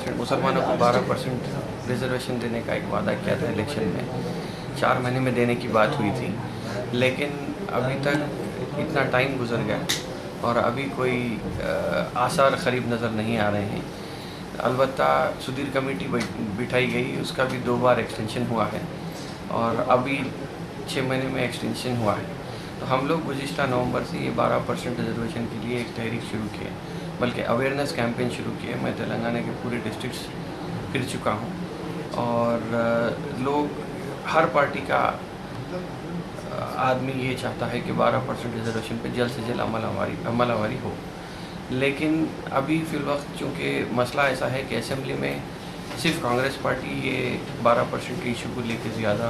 12% मुसलमानों को 12% रिजर्वेशन देने का एक वादा किया था इलेक्शन में, 4 महीने में देने की बात हुई थी, लेकिन अभी तक इतना टाइम गुजर गया और अभी कोई आसार करीब नज़र नहीं आ रहे हैं। अलबत्ता सुदीर कमेटी बिठाई गई, उसका भी 2 बार एक्सटेंशन हुआ है और अभी 6 महीने में एक्सटेंशन हुआ है। तो हम लोग गुज़िश्ता नवंबर से ये 12% रिजर्वेशन के लिए एक तहरीक शुरू की है, बल्कि अवेयरनेस कैंपेन शुरू किए। मैं तेलंगाना के पूरे डिस्ट्रिक्ट्स फिर चुका हूँ और लोग, हर पार्टी का आदमी ये चाहता है कि 12% रिजर्वेशन पे जल्द से जल्द अमल हो, लेकिन अभी फ़िल वक्त चूँकि मसला ऐसा है कि असेंबली में सिर्फ कांग्रेस पार्टी ये 12% के इशू को लेकर ज़्यादा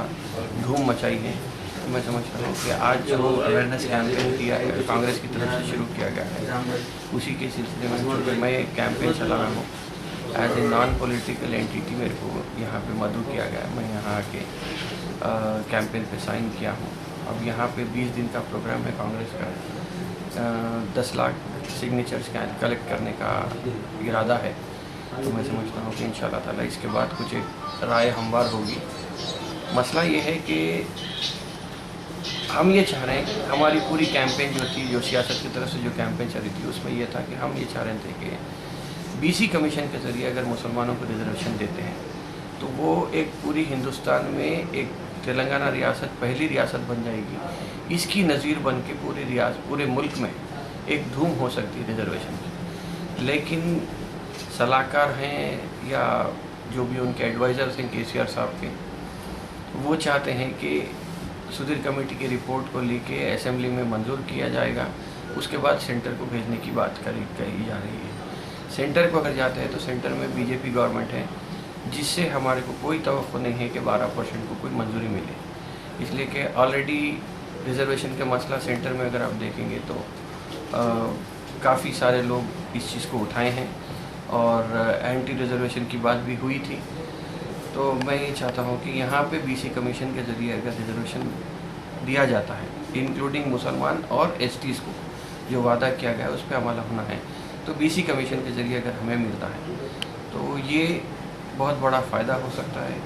धूम मचाई है। तो मैं समझता हूँ कि आज जो अवेयरनेस कैंपेन किया है कांग्रेस की तरफ से शुरू किया गया है, उसी के सिलसिले में चूँकि मैं एक कैंपेन चला रहा हूँ as a non political entity, मेरे को यहाँ पे मदऊ किया गया है। मैं यहाँ आके कैंपेन पे साइन किया हूँ। अब यहाँ पे 20 दिन का प्रोग्राम है कांग्रेस का, 10 लाख सिग्नेचर्स कलेक्ट करने का इरादा है। तो मैं समझता हूँ कि इंशाअल्लाह ताला इसके बाद कुछ एक राय हमवार होगी। मसला ये है कि हम ये चाह रहे हैं कि हमारी पूरी कैंपेन जो थी, जो सियासत की तरफ से जो कैंपेन चली थी, उसमें ये था कि हम ये चाह रहे थे कि बीसी कमीशन के ज़रिए अगर मुसलमानों को रिजर्वेशन देते हैं तो वो एक पूरी हिंदुस्तान में एक तेलंगाना रियासत पहली रियासत बन जाएगी। इसकी नज़ीर बन के पूरे मुल्क में एक धूम हो सकती है रिजर्वेशन की। लेकिन सलाहकार हैं या जो भी उनके एडवाइज़र्स हैं केसीआर साहब के, वो चाहते हैं कि सुदीर कमेटी की रिपोर्ट को लेके असेंबली में मंजूर किया जाएगा, उसके बाद सेंटर को भेजने की बात कही जा रही है। सेंटर को अगर जाते हैं तो सेंटर में बीजेपी गवर्नमेंट है, जिससे हमारे को कोई तवक्को नहीं है कि 12% को कोई मंजूरी मिले, इसलिए कि ऑलरेडी रिजर्वेशन का मसला सेंटर में अगर आप देखेंगे तो काफ़ी सारे लोग इस चीज़ को उठाए हैं और एंटी रिजर्वेशन की बात भी हुई थी। तो मैं ये चाहता हूँ कि यहाँ पे बीसी कमीशन के ज़रिए अगर रिजर्वेशन दिया जाता है, इंक्लूडिंग मुसलमान और एसटीज़ को, जो वादा किया गया है उस पर अमल होना है, तो बीसी कमीशन के ज़रिए अगर हमें मिलता है तो ये बहुत बड़ा फ़ायदा हो सकता है।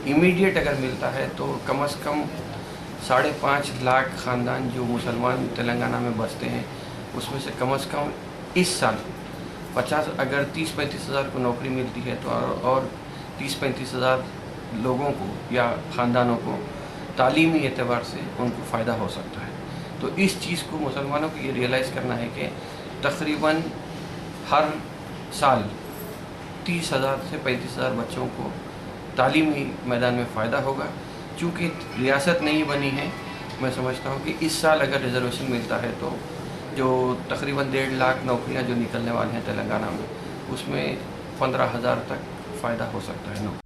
इमीडिएट अगर मिलता है तो कम से कम 5.5 लाख ख़ानदान जो मुसलमान तेलंगाना में बसते हैं, उसमें से कम इस साल 50 अगर 30-35 हज़ार को नौकरी मिलती है तो और 30-35 हज़ार लोगों को या ख़ानदानों को तालीमी एतबार से उनको फ़ायदा हो सकता है। तो इस चीज़ को मुसलमानों को ये रियलाइज़ करना है कि तकरीबन हर साल 30,000 से 35,000 बच्चों को तालीमी मैदान में फ़ायदा होगा। चूँकि रियासत नहीं बनी है, मैं समझता हूँ कि इस साल अगर रिजर्वेशन मिलता है तो जो तकरीबन 1.5 लाख नौकरियाँ जो निकलने वाली हैं तेलंगाना में, उसमें 15,000 तक फ़ायदा हो सकता है।